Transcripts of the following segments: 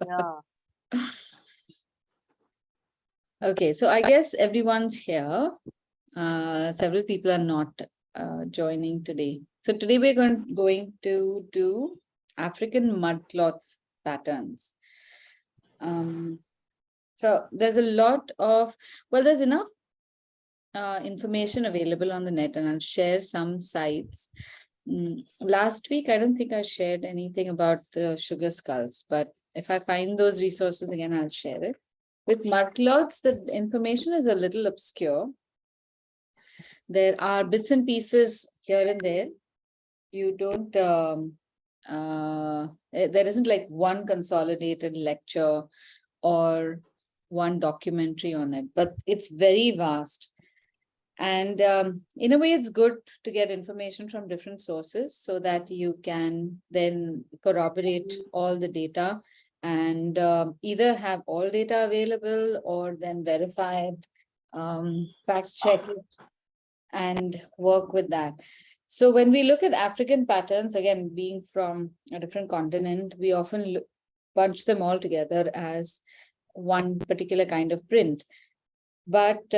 Yeah. Okay, so I guess everyone's here. Several people are not joining today. So today we're going to do African mudcloth patterns. So there's a lot of, well, there's enough information available on the net, and I'll share some sites. Last week, I don't think I shared anything about the sugar skulls, but if I find those resources again, I'll share it. With mudcloths, the information is a little obscure. There are bits and pieces here and there. You don't, there isn't like one consolidated lecture or one documentary on it, but it's very vast. And in a way, it's good to get information from different sources so that you can then corroborate all the data and either have all data available or then verify it, fact check it, and work with that. So when we look at African patterns, again, being from a different continent, we often bunch them all together as one particular kind of print. But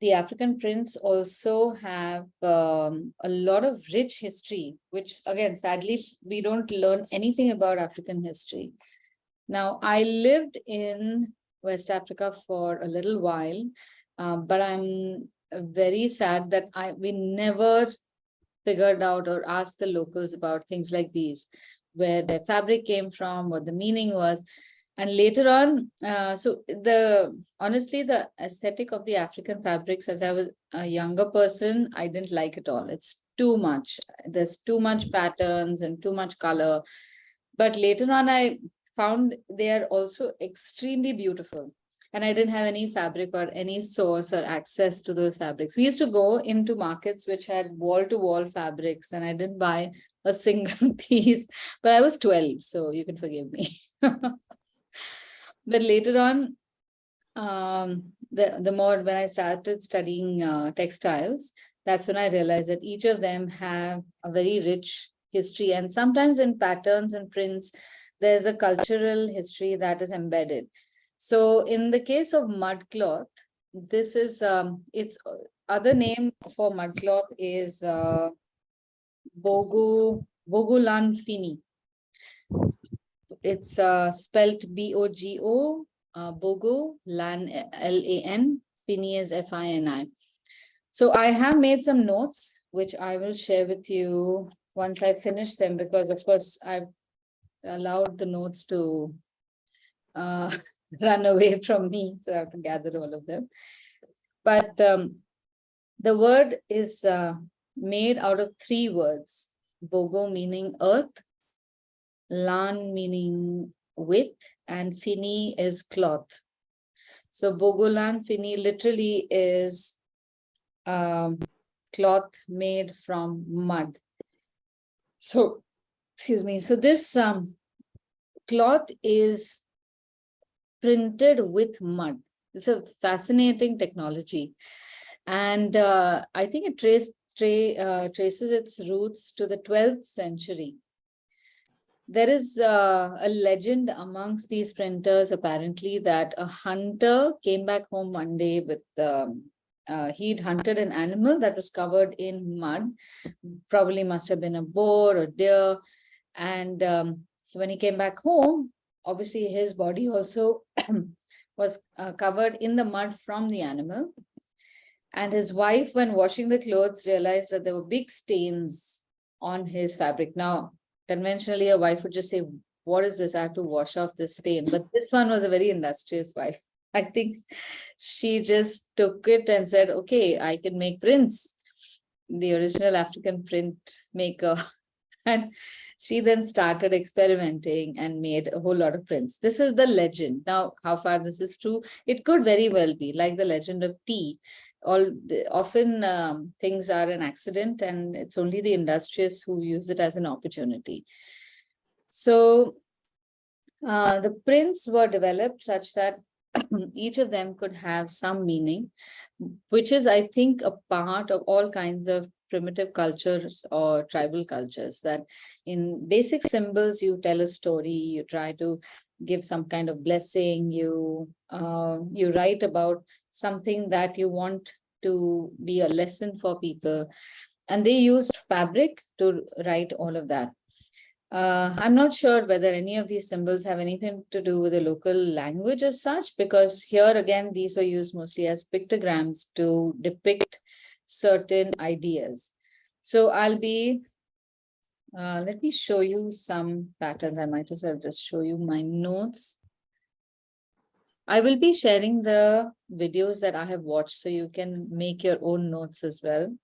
the African prints also have a lot of rich history, which again, sadly, we don't learn anything about African history. Now, I lived in West Africa for a little while, but I'm very sad that we never figured out or asked the locals about things like these, where their fabric came from, what the meaning was. And later on, so honestly, the aesthetic of the African fabrics, as I was a younger person, I didn't like it all. It's too much. There's too much patterns and too much color. But later on, I found they are also extremely beautiful. And I didn't have any fabric or any source or access to those fabrics. We used to go into markets which had wall-to-wall fabrics, and I didn't buy a single piece. But I was 12, so you can forgive me. But later on, the more when I started studying textiles, that's when I realized that each of them have a very rich history. And sometimes in patterns and prints, there's a cultural history that is embedded. So in the case of mudcloth, this is, its other name for mudcloth is Bogolan Fini. It's spelled B-O-G-O, Bogo, Lan, L-A-N, Fini is F-I-N-I. So I have made some notes, which I will share with you once I finish them, because of course I've allowed the notes to run away from me, so I have to gather all of them. But the word is made out of three words: Bogo meaning earth, Lan meaning width, and Fini is cloth. So Bogolan Fini literally is cloth made from mud. So, excuse me. So this cloth is printed with mud. It's a fascinating technology. And I think it traces its roots to the 12th century. There is a legend amongst these printers, apparently, that a hunter came back home one day with, he'd hunted an animal that was covered in mud, probably must have been a boar or deer. And when he came back home, obviously his body also was covered in the mud from the animal. And his wife, when washing the clothes, realized that there were big stains on his fabric. Now, conventionally, a wife would just say, what is this? I have to wash off this stain. But this one was a very industrious wife. I think she just took it and said, okay, I can make prints. The original African print maker. And she then started experimenting and made a whole lot of prints. This is the legend. Now, how far this is true? It could very well be like the legend of tea. Often things are an accident, and it's only the industrious who use it as an opportunity. So the prints were developed such that each of them could have some meaning, which is, I think, a part of all kinds of primitive cultures or tribal cultures, that in basic symbols, you tell a story, you try to give some kind of blessing, you write about something that you want to be a lesson for people. And they used fabric to write all of that. I'm not sure whether any of these symbols have anything to do with the local language as such, because here again, these were used mostly as pictograms to depict certain ideas. So let me show you some patterns. I might as well just show you my notes. I will be sharing the videos that I have watched so you can make your own notes as well.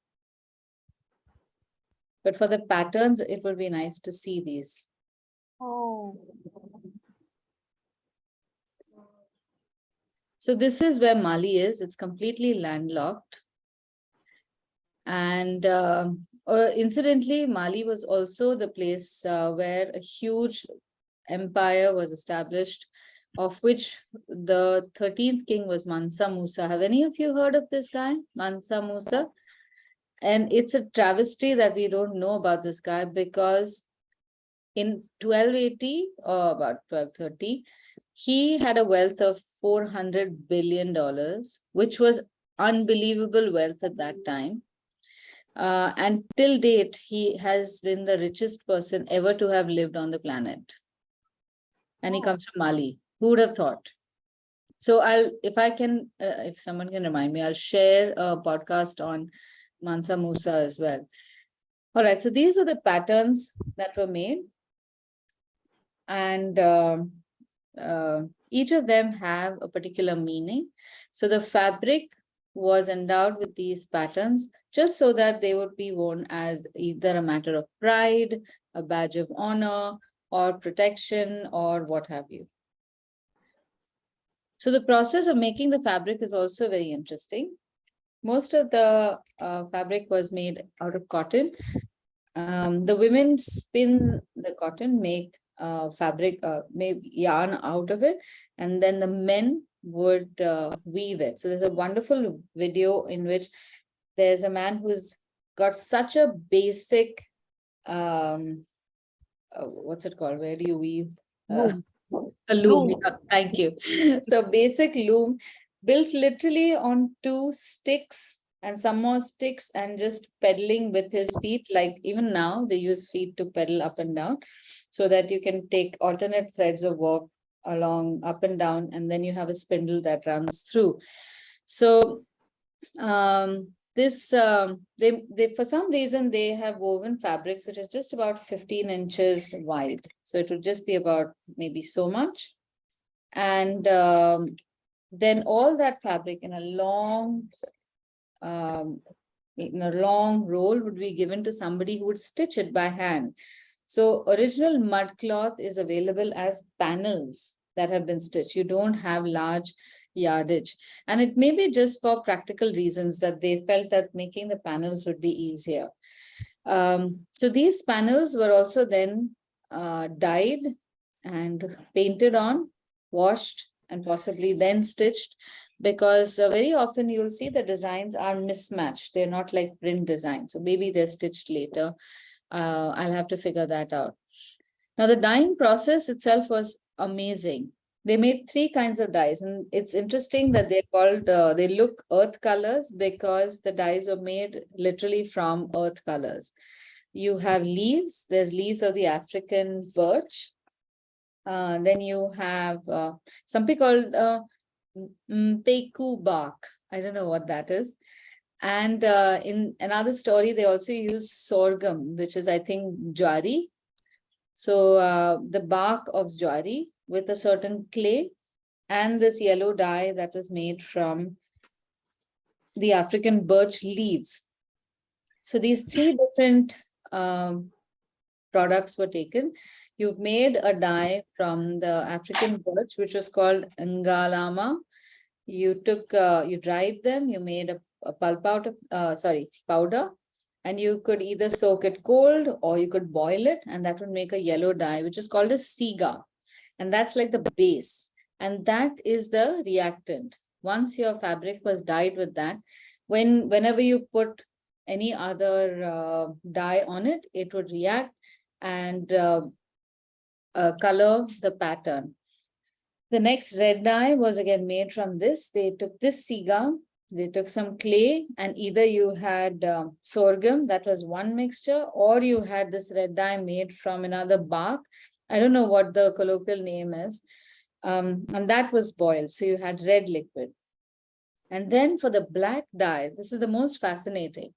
But for the patterns, it would be nice to see these. Oh. So this is where Mali is. It's completely landlocked. And incidentally, Mali was also the place where a huge empire was established, of which the 13th king was Mansa Musa. Have any of you heard of this guy, Mansa Musa? And it's a travesty that we don't know about this guy, because in 1280 or about 1230, he had a wealth of $400 billion, which was unbelievable wealth at that time. And till date, he has been the richest person ever to have lived on the planet. And he comes from Mali. Who would have thought? So if someone can remind me, I'll share a podcast on Mansa Musa as well. All right, so these are the patterns that were made. And each of them have a particular meaning. So the fabric was endowed with these patterns just so that they would be worn as either a matter of pride, a badge of honor, or protection, or what have you. So the process of making the fabric is also very interesting. Most of the fabric was made out of cotton. The women spin the cotton, make fabric, make yarn out of it, and then the men would weave it. So there's a wonderful video in which there's a man who's got such a basic, what's it called? Where do you weave? A loom. Yeah, thank you. So basic loom built literally on 2 sticks and some more sticks, and just pedaling with his feet. Like even now they use feet to pedal up and down, so that you can take alternate threads of work along up and down, and then you have a spindle that runs through. So they for some reason they have woven fabrics which is just about 15 inches wide. So it would just be about maybe so much. And then all that fabric in a long roll would be given to somebody who would stitch it by hand. So original mudcloth is available as panels that have been stitched. You don't have large yardage, and it may be just for practical reasons that they felt that making the panels would be easier. So these panels were also then dyed and painted on, washed, and possibly then stitched, because very often you'll see the designs are mismatched. They're not like print designs. So maybe they're stitched later. I'll have to figure that out. Now, the dyeing process itself was amazing. They made 3 kinds of dyes, and it's interesting that they're called, they look earth colors because the dyes were made literally from earth colors. You have leaves, there's leaves of the African birch. Then you have something called Peku bark. I don't know what that is. And in another story, they also use sorghum, which is, I think, jwari. So the bark of jwari with a certain clay and this yellow dye that was made from the African birch leaves. So these 3 different products were taken. You made a dye from the African birch, which was called ngalama. You dried them, you made a pulp out of, powder, and you could either soak it cold or you could boil it, and that would make a yellow dye, which is called a siga. And that's like the base. And that is the reactant. Once your fabric was dyed with that, whenever you put any other dye on it, it would react and color the pattern. The next red dye was again made from this. They took this siga, they took some clay, and either you had sorghum, that was one mixture, or you had this red dye made from another bark. I don't know what the colloquial name is. And that was boiled. So you had red liquid. And then for the black dye, this is the most fascinating.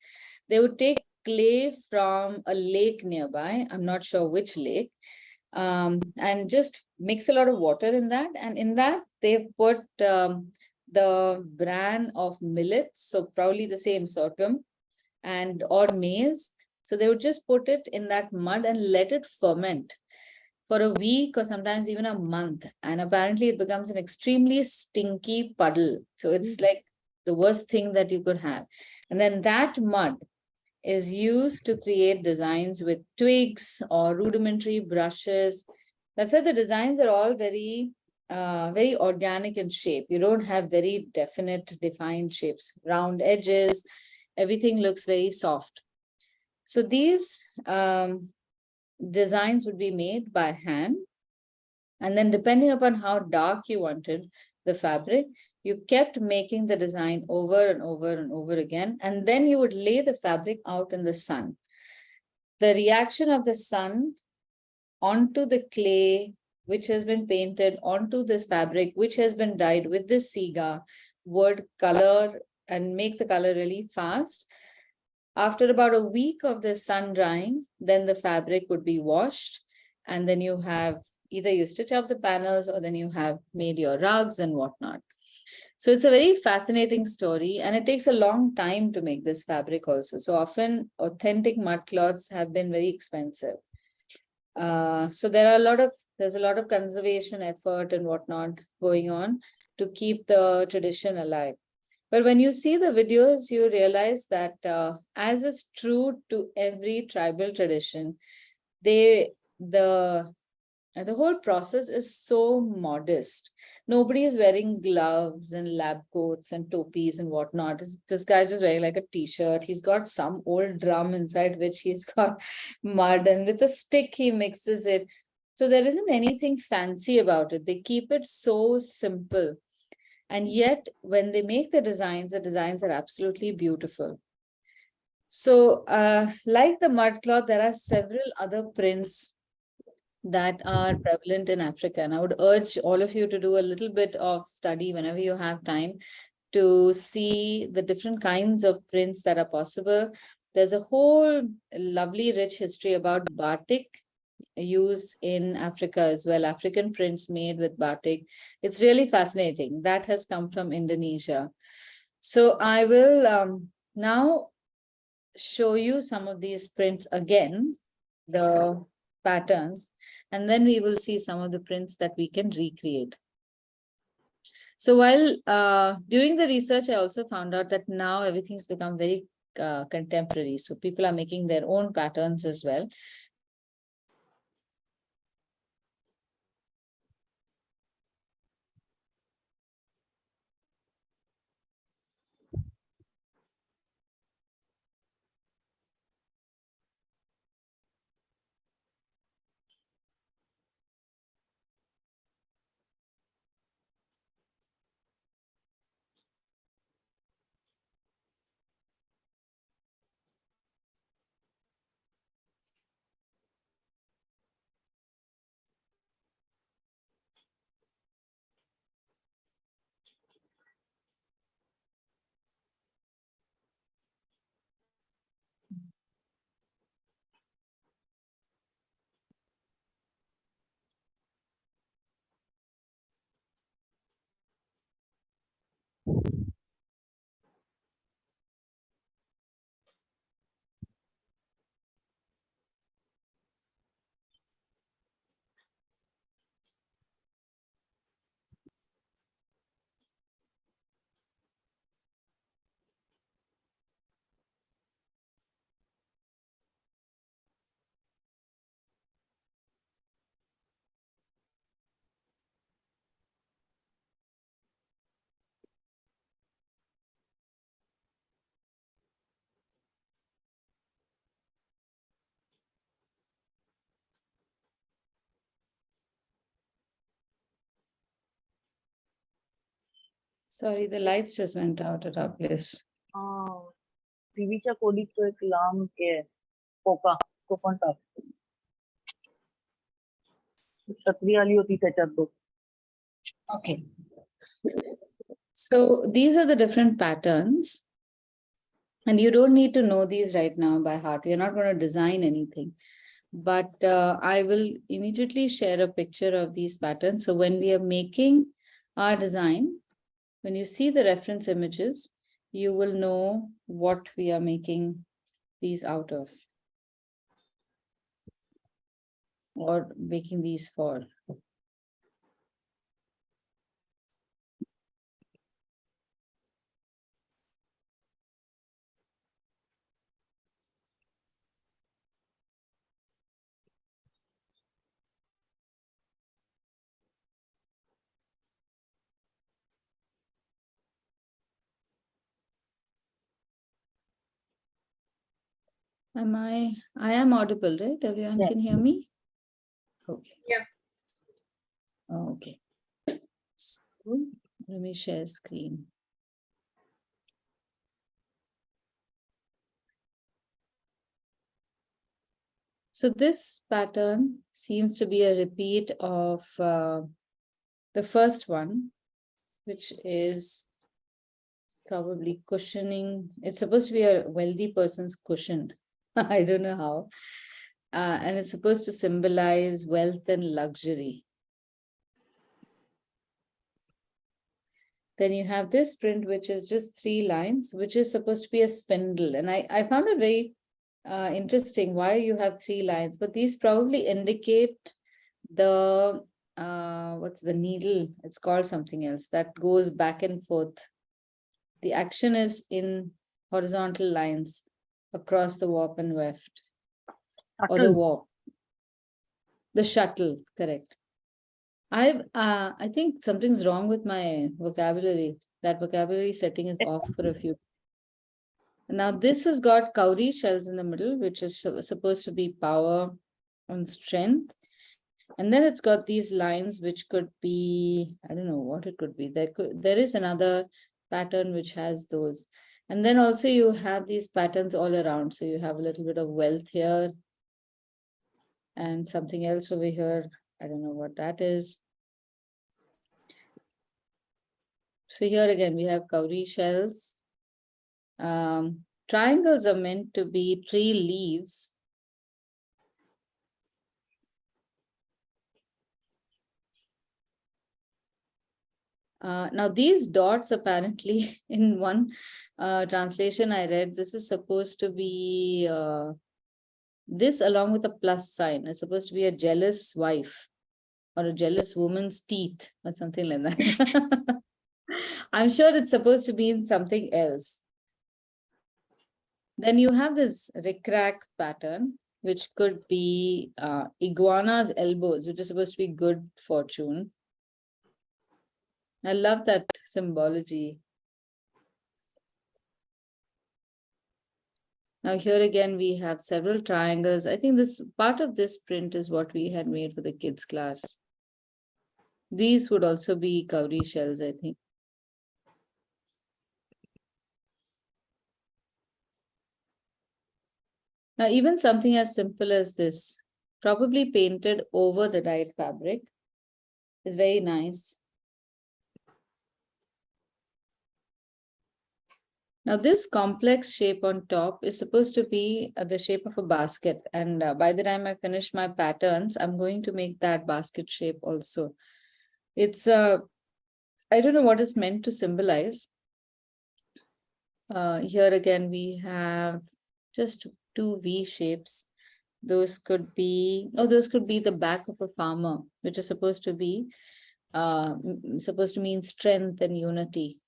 They would take clay from a lake nearby. I'm not sure which lake, and just mix a lot of water in that. And in that, they've put the bran of millets, so probably the same sorghum and or maize. So they would just put it in that mud and let it ferment for a week or sometimes even a month. And apparently it becomes an extremely stinky puddle. So it's like the worst thing that you could have. And then that mud is used to create designs with twigs or rudimentary brushes. That's why the designs are all very organic in shape. You don't have very definite, defined shapes, round edges. Everything looks very soft. So these designs would be made by hand. And then depending upon how dark you wanted the fabric, you kept making the design over and over and over again. And then you would lay the fabric out in the sun. The reaction of the sun onto the clay, which has been painted, onto this fabric, which has been dyed with this siga, would color and make the color really fast. After about a week of the sun drying, then the fabric would be washed. And then you have either you stitch up the panels or then you have made your rugs and whatnot. So it's a very fascinating story, and it takes a long time to make this fabric also. So often authentic mud cloths have been very expensive. So there's a lot of conservation effort and whatnot going on to keep the tradition alive. But when you see the videos, you realize that as is true to every tribal tradition, the whole process is so modest. Nobody is wearing gloves and lab coats and topis and whatnot. This guy's just wearing like a t-shirt. He's got some old drum inside which he's got mud, and with a stick he mixes it. So there isn't anything fancy about it. They keep it so simple. And yet when they make the designs are absolutely beautiful. So like the mud cloth, there are several other prints that are prevalent in Africa. And I would urge all of you to do a little bit of study whenever you have time to see the different kinds of prints that are possible. There's a whole lovely, rich history about batik use in Africa as well, African prints made with batik. It's really fascinating. That has come from Indonesia. So I will now show you some of these prints again, the patterns, and then we will see some of the prints that we can recreate. So while during the research, I also found out that now everything's become very contemporary. So people are making their own patterns as well. Sorry, the lights just went out at our place. टीव्हीच्या खोलीत तो एक लांब के Coca तो पण टाक. छत्री आली होती त्याच्यात बघ. Okay. So these are the different patterns. And you don't need to know these right now by heart. We're not going to design anything. But I will immediately share a picture of these patterns. So when we are making our design, when you see the reference images, you will know what we are making these out of, or making these for. I am audible, right? Everyone Yeah. can hear me? Okay. Yeah. Okay. So let me share screen. So this pattern seems to be a repeat of the first one, which is probably cushioning. It's supposed to be a wealthy person's cushion. I don't know how. And it's supposed to symbolize wealth and luxury. Then you have this print, which is just 3 lines, which is supposed to be a spindle. And I found it very interesting why you have 3 lines, but these probably indicate the, what's the needle? It's called something else that goes back and forth. The action is in horizontal lines across the warp and weft, or the warp. The shuttle, correct. I think something's wrong with my vocabulary. That vocabulary setting is off for a few. Now this has got cowrie shells in the middle, which is supposed to be power and strength. And then it's got these lines, which could be, I don't know what it could be. There is another pattern which has those. And then also you have these patterns all around. So you have a little bit of wealth here and something else over here. I don't know what that is. So here again, we have cowrie shells. Triangles are meant to be tree leaves. Now these dots, apparently in one translation I read, this is supposed to be, this along with a plus sign is supposed to be a jealous wife or a jealous woman's teeth or something like that. I'm sure it's supposed to be in something else. Then you have this rickrack pattern, which could be iguana's elbows, which is supposed to be good fortune. I love that symbology. Now here again, we have several triangles. I think this part of this print is what we had made for the kids class. These would also be cowrie shells, I think. Now even something as simple as this, probably painted over the dyed fabric, is very nice. Now this complex shape on top is supposed to be the shape of a basket. And by the time I finish my patterns, I'm going to make that basket shape also. It's, I don't know what it's meant to symbolize. Here again, we have just 2 V shapes. Those could be, those could be the back of a farmer, which is supposed to be, supposed to mean strength and unity.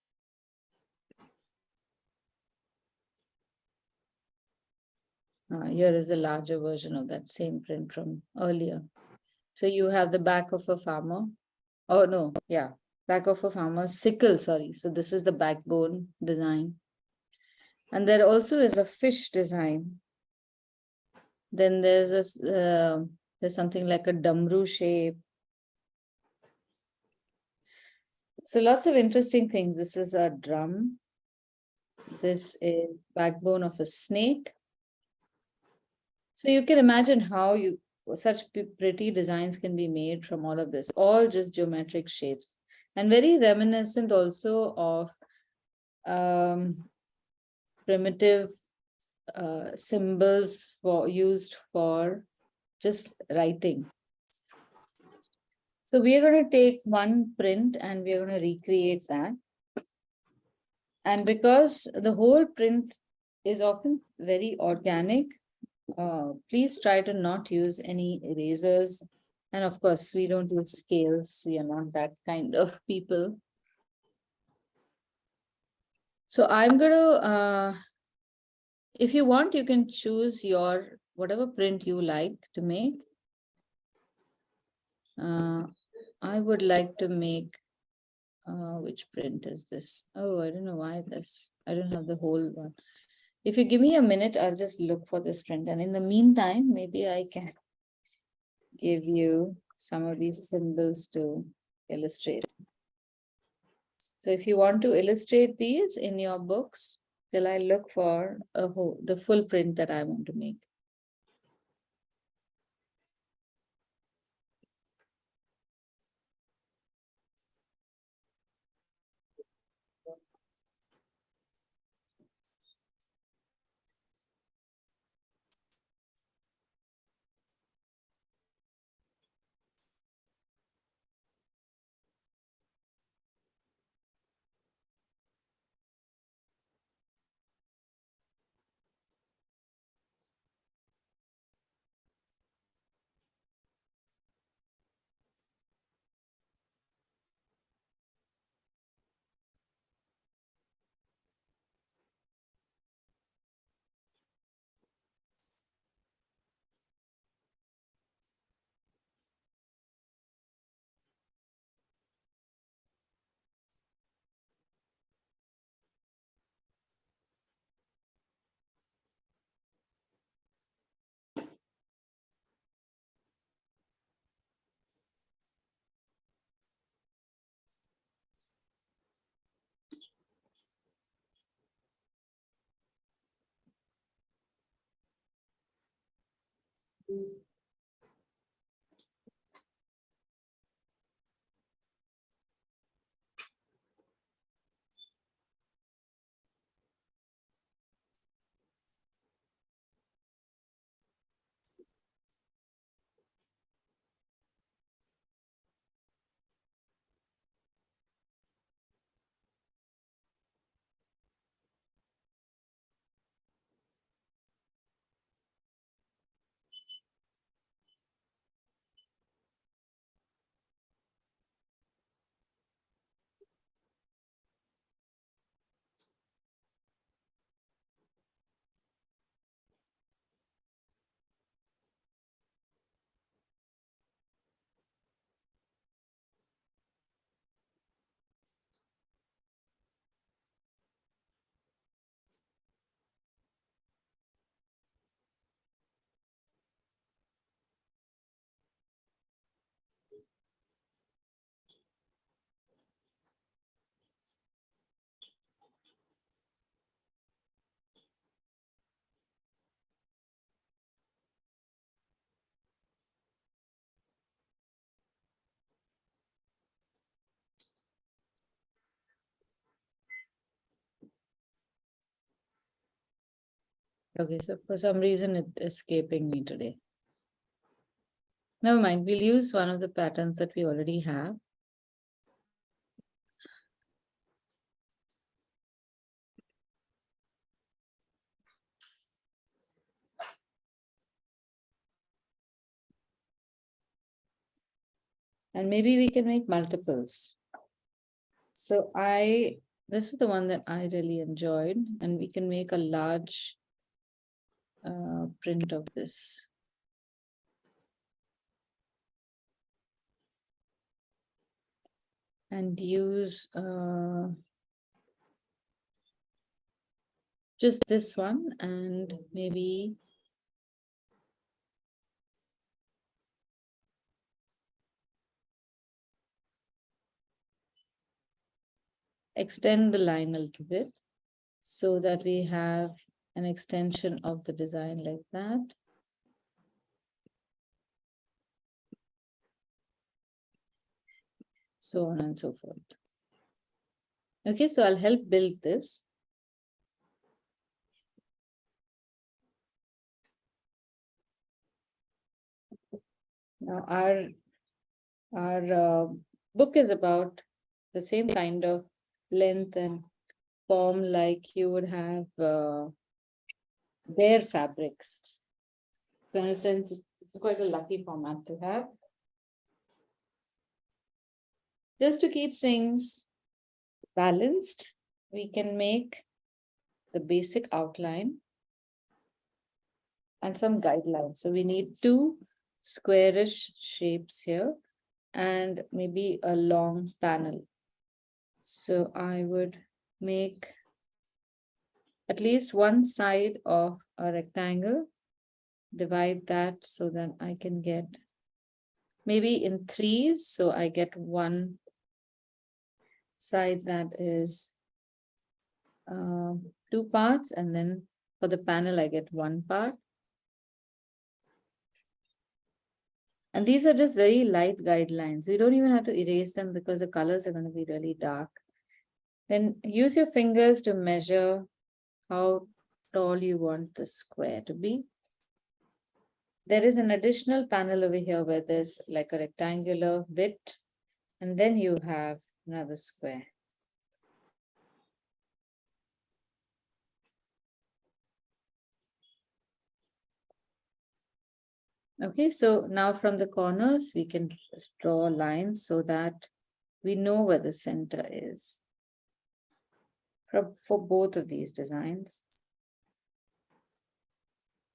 Here is the larger version of that same print from earlier. So you have the back of a farmer. Oh, no, yeah, back of a farmer's sickle, sorry. So this is the backbone design. And there also is a fish design. Then there's this, there's something like a damru shape. So lots of interesting things. This is a drum. This is backbone of a snake. So you can imagine how such pretty designs can be made from all of this, all just geometric shapes, and very reminiscent also of primitive symbols used for just writing. So we are going to take one print and we are going to recreate that. And because the whole print is often very organic, please try to not use any erasers. And of course, we don't use scales. We are not that kind of people. So I'm going to, if you want, you can choose your whatever print you like to make. I would like to make, which print is this? Oh, I don't know why I don't have the whole one. If you give me a minute, I'll just look for this print. And in the meantime, maybe I can give you some of these symbols to illustrate. So if you want to illustrate these in your books, till I look for the full print that I want to make. Okay, so for some reason it's escaping me today. Never mind, we'll use one of the patterns that we already have. And maybe we can make multiples. So this is the one that I really enjoyed, and we can make a large print of this. And use just this one and maybe extend the line a little bit so that we have an extension of the design like that. So on and so forth. Okay, so I'll help build this. Now our book is about the same kind of length and form like you would have bare fabrics. So in a sense, it's quite a lucky format to have. Just to keep things balanced, we can make the basic outline and some guidelines. So we need two squarish shapes here and maybe a long panel. So I would make at least one side of a rectangle, divide that so that I can get maybe in threes. So I get one side that is 2 parts, and then for the panel, I get 1 part. And these are just very light guidelines. We don't even have to erase them because the colors are going to be really dark. Then use your fingers to measure how tall you want the square to be. There is an additional panel over here where there's like a rectangular bit, and then you have another square. Okay, so now from the corners, we can just draw lines so that we know where the center is for both of these designs.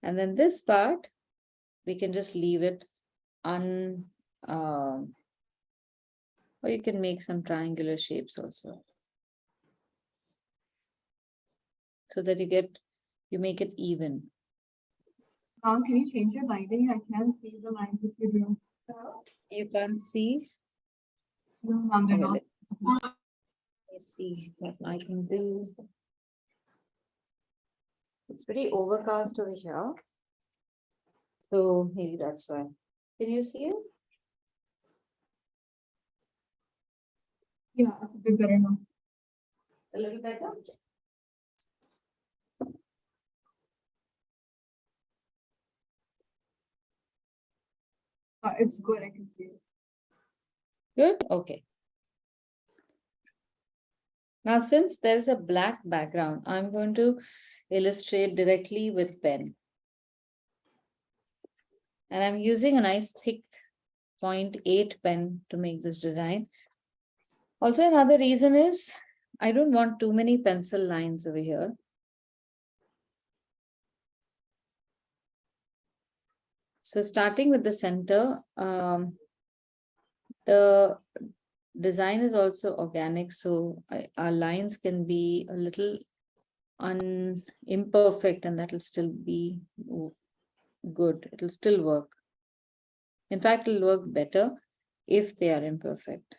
And then this part, we can just leave it or you can make some triangular shapes also. So that you make it even. Can you change your lighting? I can't see the lines if you do. You can't see? No, ma'am, they're Okay, not. let me see what I can do. It's pretty overcast over here. So maybe that's why. Can you see it? Yeah, it's a bit better now. A little better? It's good, I can see it. Good, okay. Now, since there's a black background, I'm going to illustrate directly with pen. And I'm using a nice thick 0.8 pen to make this design. Also, another reason is I don't want too many pencil lines over here. So starting with the center, the design is also organic, so our lines can be a little imperfect, and that'll still be good. It'll still work. In fact, it'll work better if they are imperfect.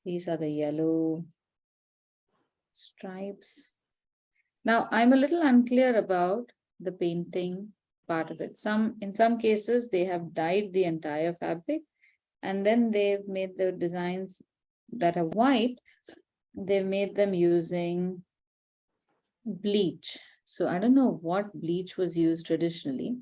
These are the yellow stripes. Now, I'm a little unclear about the painting part of it. In some cases, they have dyed the entire fabric, and then they've made the designs that are white. They've made them using bleach. So I don't know what bleach was used traditionally.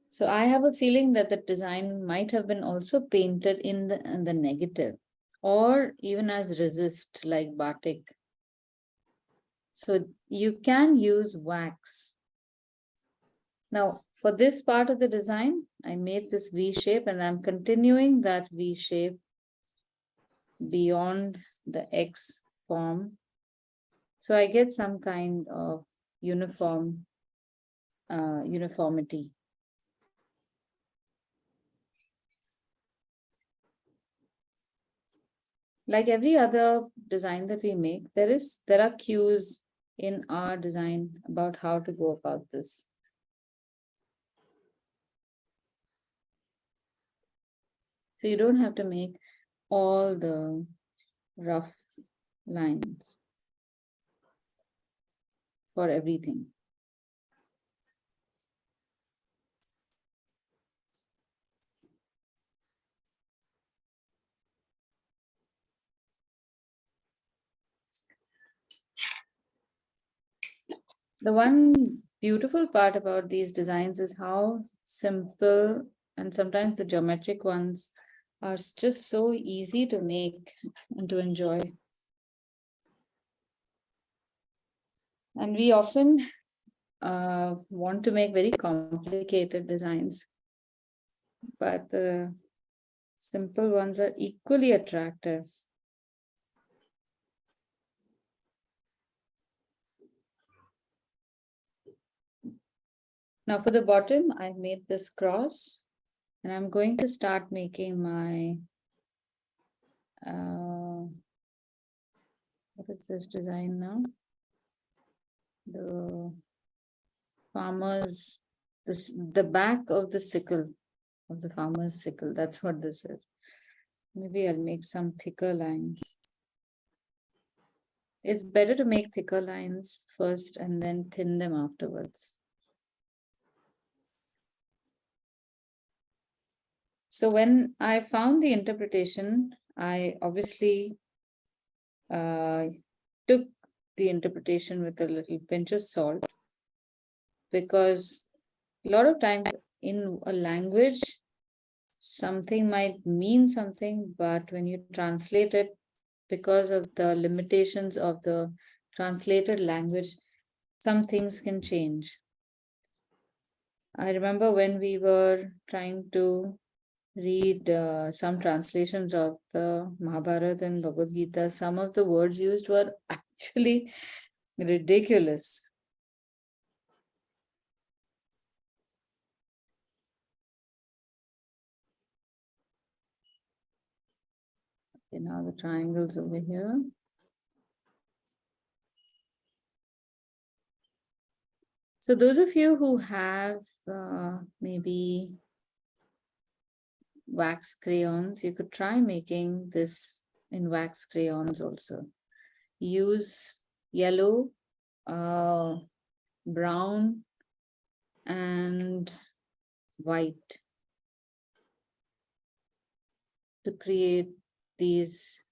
So I have a feeling that the design might have been also painted in the negative, or even as resist like batik. So you can use wax. Now, for this part of the design, I made this V shape, and I'm continuing that V shape beyond the X form. So I get some kind of uniformity. Like every other design that we make, there are cues in our design about how to go about this. So you don't have to make all the rough lines for everything. The one beautiful part about these designs is how simple, and sometimes the geometric ones are just so easy to make and to enjoy. And we often want to make very complicated designs, but the simple ones are equally attractive. Now for the bottom, I've made this cross, and I'm going to start making my, what is this design now? The farmer's, the back of the sickle, of the farmer's sickle. That's what this is. Maybe I'll make some thicker lines. It's better to make thicker lines first and then thin them afterwards. So when I found the interpretation, I obviously took the interpretation with a little pinch of salt, because a lot of times in a language, something might mean something, but when you translate it, because of the limitations of the translated language, some things can change. I remember when we were trying to read some translations of the Mahabharata and Bhagavad Gita, some of the words used were actually ridiculous. Okay, now the triangles over here. So those of you who have maybe wax crayons, you could try making this in wax crayons also. Use yellow, brown, and white to create these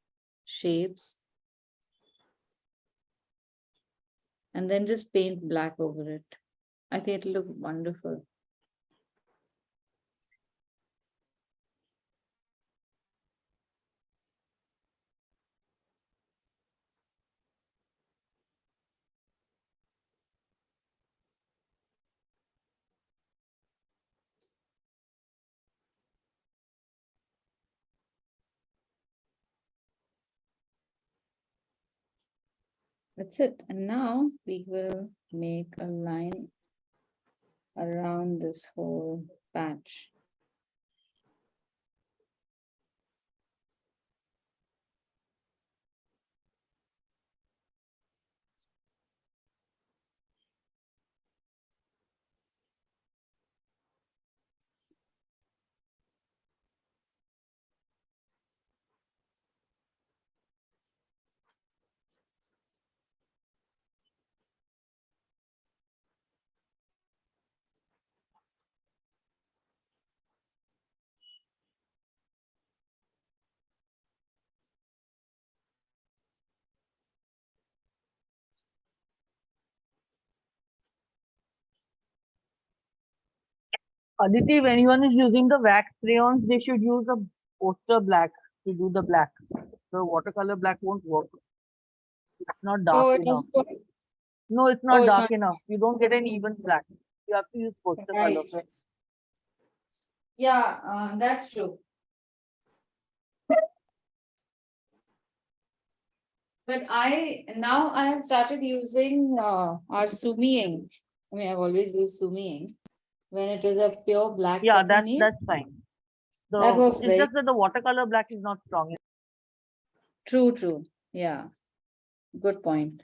shapes, and then just paint black over it. I think it'll look wonderful. That's it. And now we will make a line around this whole patch. Aditi, when anyone is using the wax crayons, they should use a poster black to do the black. The watercolor black won't work. It's not dark Oh, it enough. does. No, it's Oh, not it's dark not enough. You don't get an even black. You have to use poster color. right. Yeah, that's true. But now I have started using our Sumi ink. I mean, I've always used Sumi ink. When it is a pure black Yeah, that we need, that's fine. that works It's very just that the watercolor black is not strong enough. true. Yeah, good point.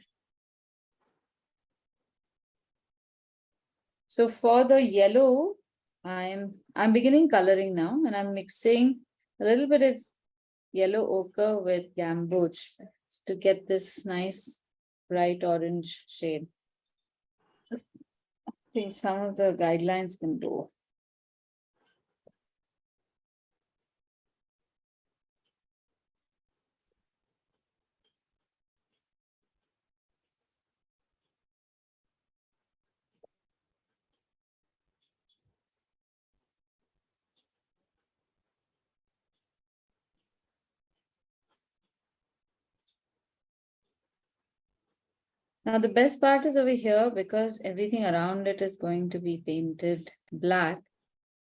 So for the yellow, I'm beginning coloring now, and I'm mixing a little bit of yellow ochre with gamboge to get this nice bright orange shade. I think some of the guidelines can do. Now the best part is over here, because everything around it is going to be painted black.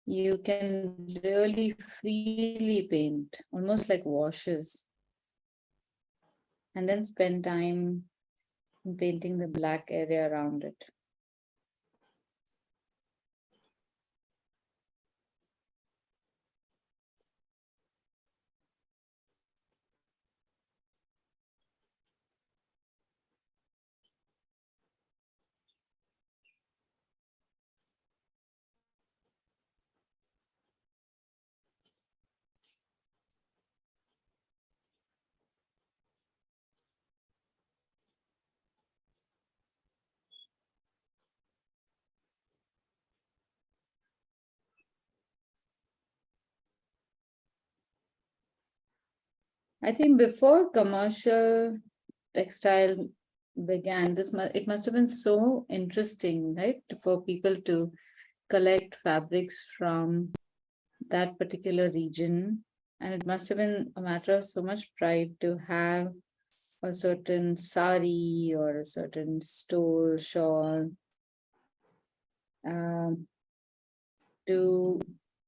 You can really freely paint, almost like washes, and then spend time in painting the black area around it. I think before commercial textile began, it must have been so interesting, right? For people to collect fabrics from that particular region. And it must have been a matter of so much pride to have a certain sari or a certain stole, shawl, um, to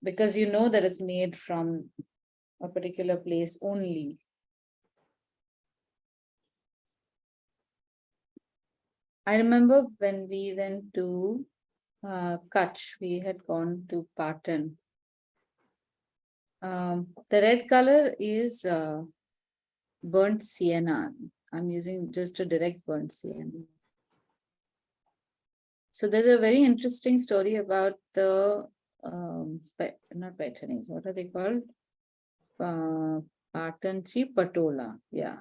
because you know that it's made from a particular place only. I remember when we went to Kutch, we had gone to Patan. The red color is burnt sienna. I'm using just a direct burnt sienna. So there's a very interesting story about the not Paitanis, what are they called? Patanchi Patola, yeah.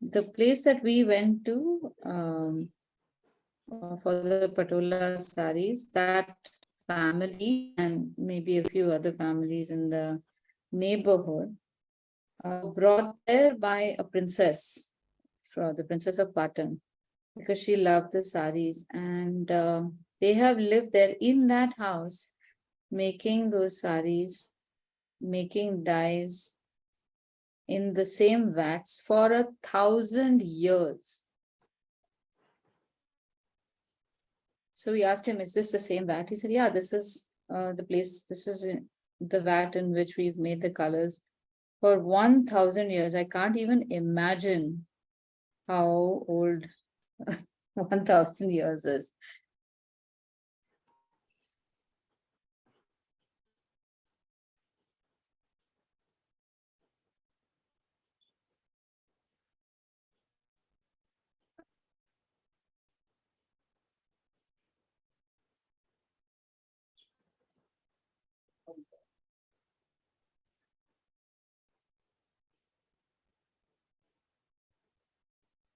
The place that we went to for the Patola saris, that family and maybe a few other families in the neighborhood brought there by a princess, the princess of Patan, because she loved the saris, and they have lived there in that house, making those saris, making dyes in the same vats for 1,000 years. So we asked him, is this the same vat? He said, yeah, this is the place, this is the vat in which we've made the colors for 1,000 years. I can't even imagine how old 1,000 years is.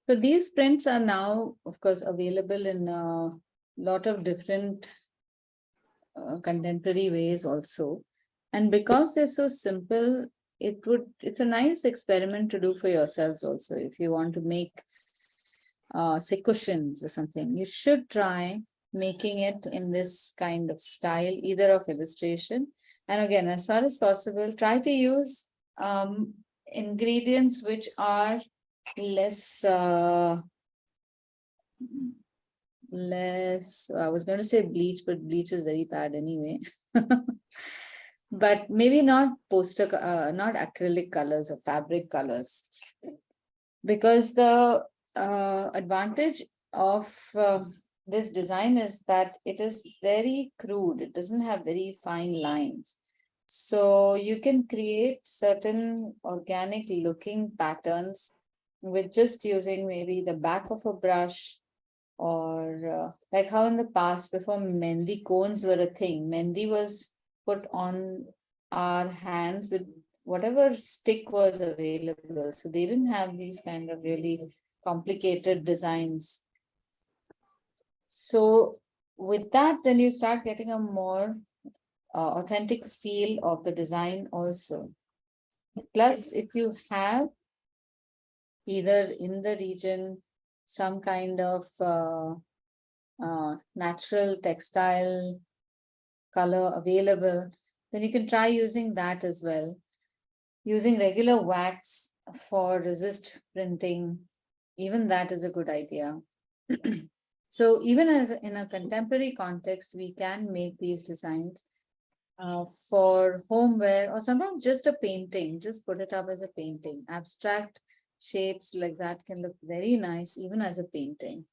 So these prints are now, of course, available in a lot of different contemporary ways also. And because they're so simple, it's a nice experiment to do for yourselves also. If you want to make say cushions or something, you should try making it in this kind of style, either of illustration. And again, as far as possible, try to use ingredients which are less I was going to say bleach, but bleach is very bad anyway. But maybe not not acrylic colors or fabric colors, because the advantage of this design is that it is very crude. It doesn't have very fine lines. So you can create certain organic looking patterns with just using maybe the back of a brush, or like how in the past, before Mendi cones were a thing, Mendi was put on our hands with whatever stick was available. So they didn't have these kind of really complicated designs. So with that, then you start getting a more authentic feel of the design also. Plus, if you have either in the region some kind of natural textile color available, then you can try using that as well. Using regular wax for resist printing, even that is a good idea. So even as in a contemporary context, we can make these designs for homeware or sometimes just a painting, just put it up as a painting. Abstract shapes like that can look very nice even as a painting.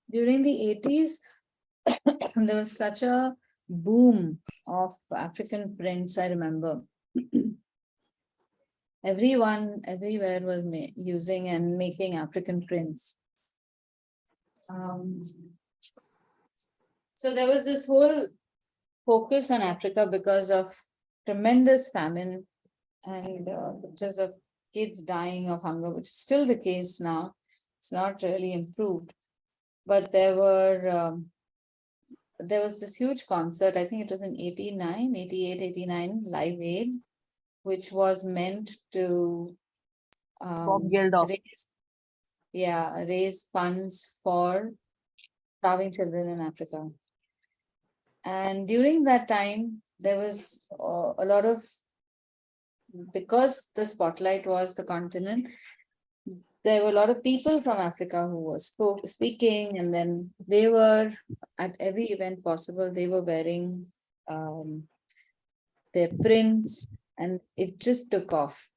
During the 80s, there was such a boom of African prints, I remember. Everyone, everywhere was using and making African prints. So there was this whole focus on Africa because of tremendous famine and pictures of kids dying of hunger, which is still the case now. It's not really improved. But there was this huge concert, I think it was in 89, 88, 89, Live Aid, which was meant to raise funds for starving children in Africa. And during that time, there was a lot of, because the spotlight was the continent, there were a lot of people from Africa who were speaking, and then they were at every event possible, they were wearing their prints, and it just took off.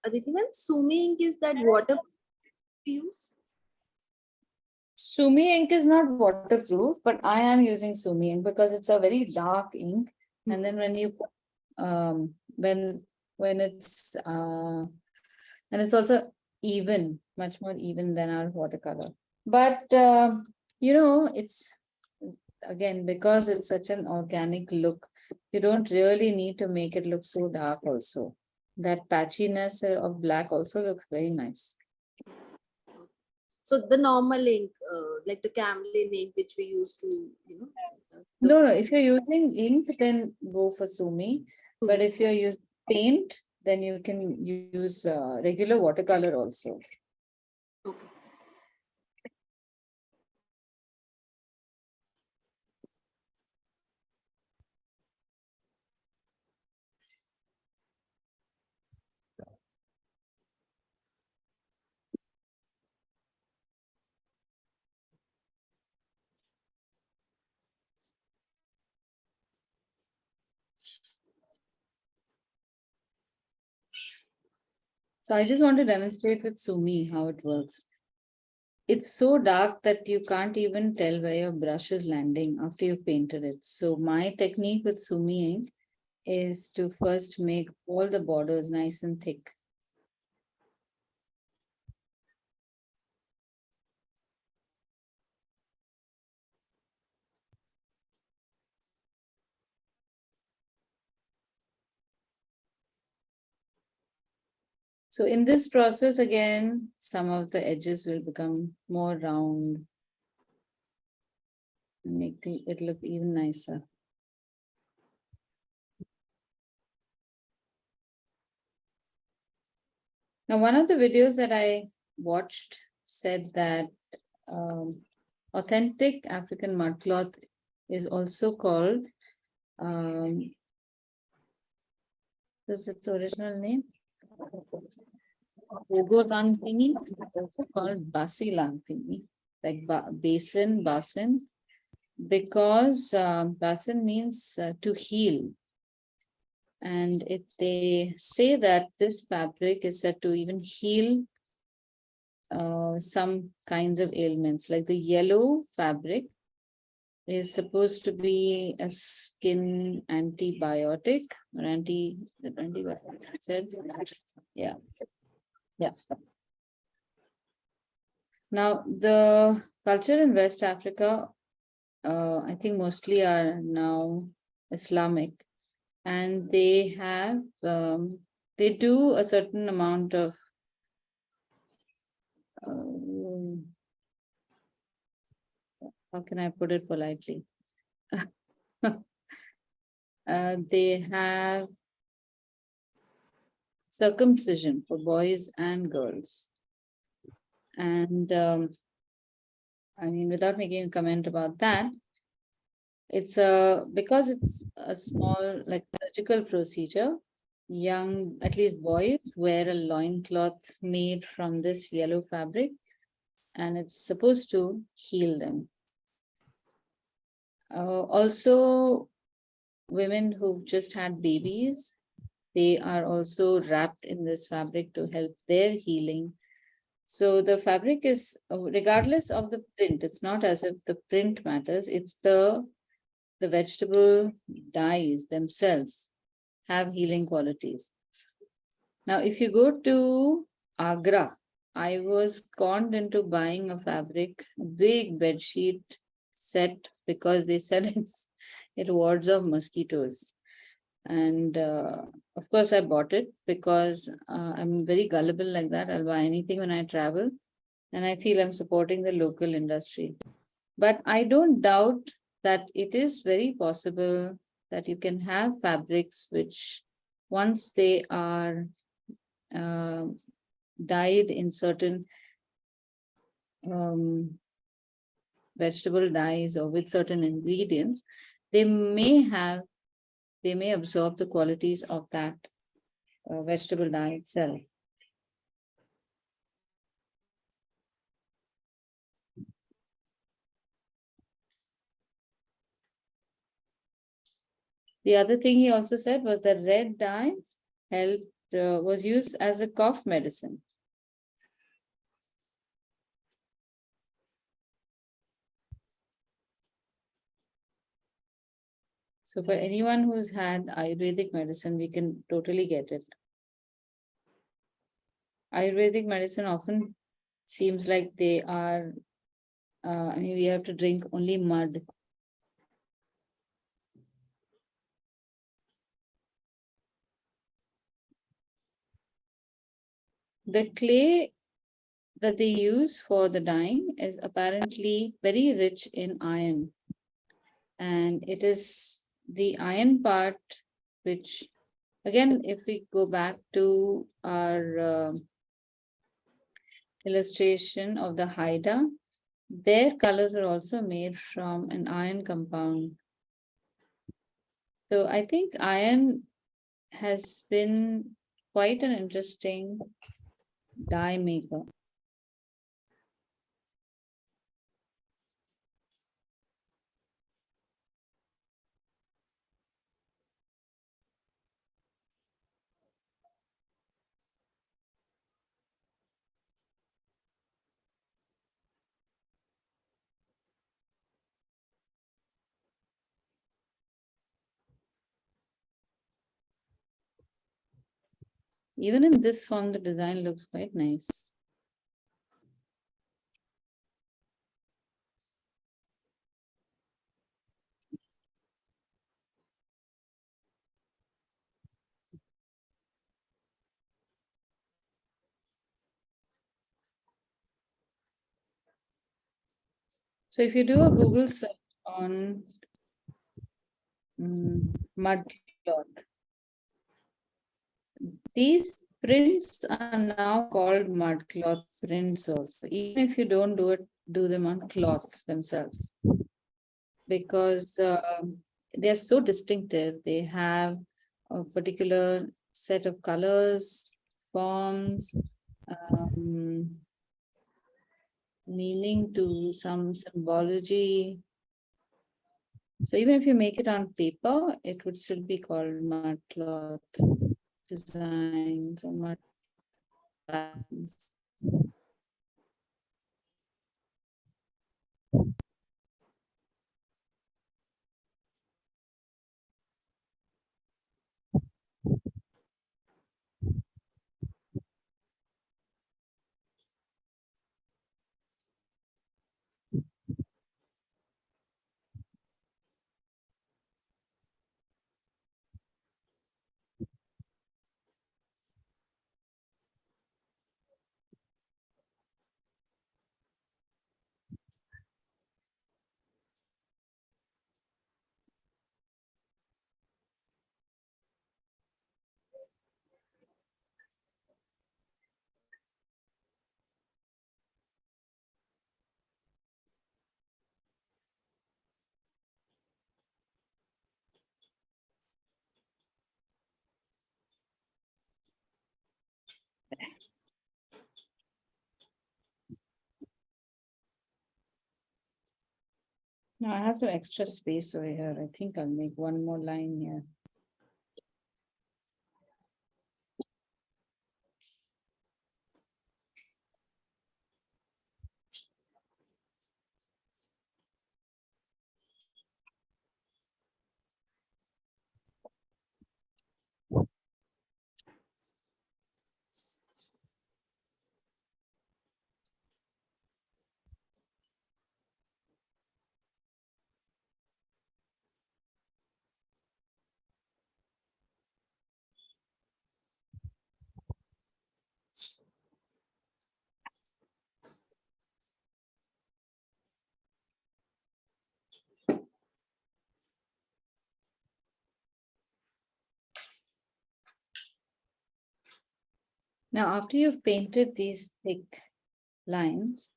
Aditi ma'am, Sumi ink is that water we use? Sumi ink is not waterproof, but I am using Sumi ink because it's a very dark ink. And then when you when it's and it's also even, much more even than our watercolor. But you know, it's again, because it's such an organic look, you don't really need to make it look so dark also. That patchiness of black also looks very nice. So the normal ink, like the Camlin ink, which we use to, you know. No, if you're using ink, then go for Sumi. But if you're using paint, then you can use regular watercolor also. Okay. So I just want to demonstrate with Sumi how it works. It's so dark that you can't even tell where your brush is landing after you've painted it. So my technique with Sumi ink is to first make all the borders nice and thick. So in this process, again, some of the edges will become more round, making it look even nicer. Now, one of the videos that I watched said that authentic African mudcloth is also called, this is its original name? Ogo Lampini, also called Basi Lampini, like basin, because basin means to heal. And they say that this fabric is said to even heal some kinds of ailments, like the yellow fabric is supposed to be a skin antibiotic or antibiotic. It said, yeah, yeah. Now the culture in West Africa, I think mostly are now Islamic, and they have they do a certain amount of how can I put it politely? They have circumcision for boys and girls. And I mean, without making a comment about that, it's because it's a small, like, surgical procedure. Young, at least boys, wear a loincloth made from this yellow fabric, and it's supposed to heal them. Also, women who've just had babies, they are also wrapped in this fabric to help their healing. So the fabric is, regardless of the print, it's not as if the print matters, it's the vegetable dyes themselves have healing qualities. Now, if you go to Agra, I was conned into buying a fabric, big bed sheet set, because they said it wards off mosquitoes. And of course, I bought it because I'm very gullible like that. I'll buy anything when I travel, and I feel I'm supporting the local industry. But I don't doubt that it is very possible that you can have fabrics which, once they are dyed in certain vegetable dyes or with certain ingredients, they may absorb the qualities of that vegetable dye itself. The other thing he also said was that red dye was used as a cough medicine. So for anyone who's had Ayurvedic medicine, we can totally get it. Ayurvedic medicine often seems like they are, I mean, we have to drink only mud. The clay that they use for the dyeing is apparently very rich in iron. And it is the iron part which, again, if we go back to our illustration of the Haida, their colors are also made from an iron compound. So I think iron has been quite an interesting dye maker. Even in this form, the design looks quite nice. So if you do a Google search on mudcloth, these prints are now called mudcloth prints also, even if you don't do them on cloths themselves, because they are so distinctive. They have a particular set of colors, forms, meaning to some symbology. So even if you make it on paper, it would still be called mudcloth designs or mud patterns. Now I have some extra space over here. I think I'll make one more line here. Now, after you've painted these thick lines,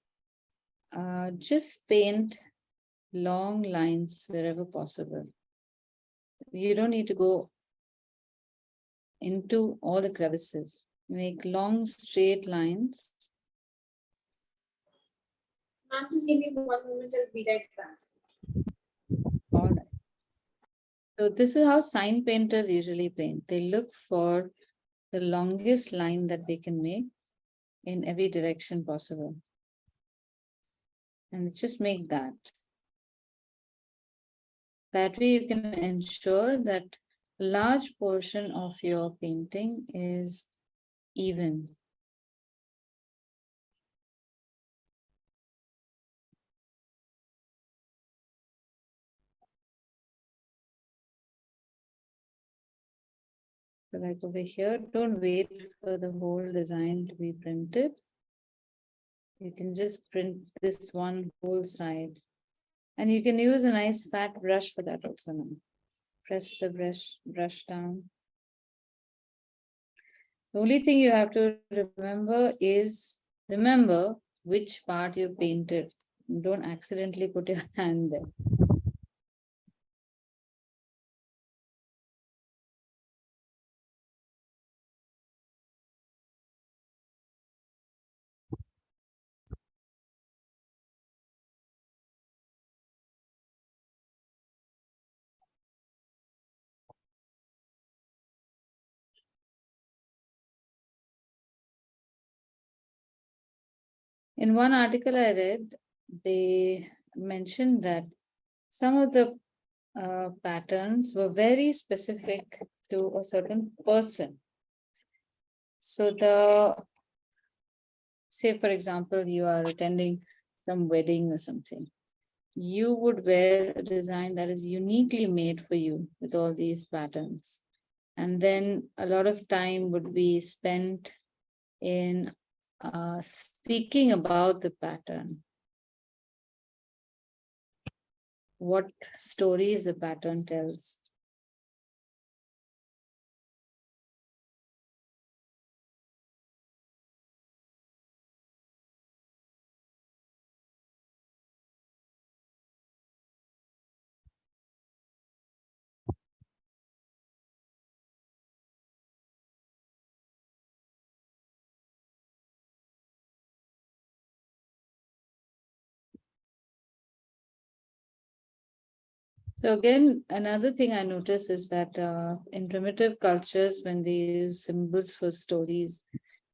just paint long lines wherever possible. You don't need to go into all the crevices. Make long straight lines. Ma'am, just give me 1 moment, I'll be right back. All right. So this is how sign painters usually paint. They look for the longest line that they can make in every direction possible. And just make that. That way you can ensure that a large portion of your painting is even. So like over here, don't wait for the whole design to be printed. You can just print this one whole side. And you can use a nice fat brush for that also now. Press the brush down. The only thing you have to remember is, remember which part you painted. Don't accidentally put your hand there. In one article I read, they mentioned that some of the patterns were very specific to a certain person. So say for example, you are attending some wedding or something. You would wear a design that is uniquely made for you with all these patterns. And then a lot of time would be spent in speaking about the pattern. What stories the pattern tells. So again, another thing I notice is that in primitive cultures, when they use symbols for stories,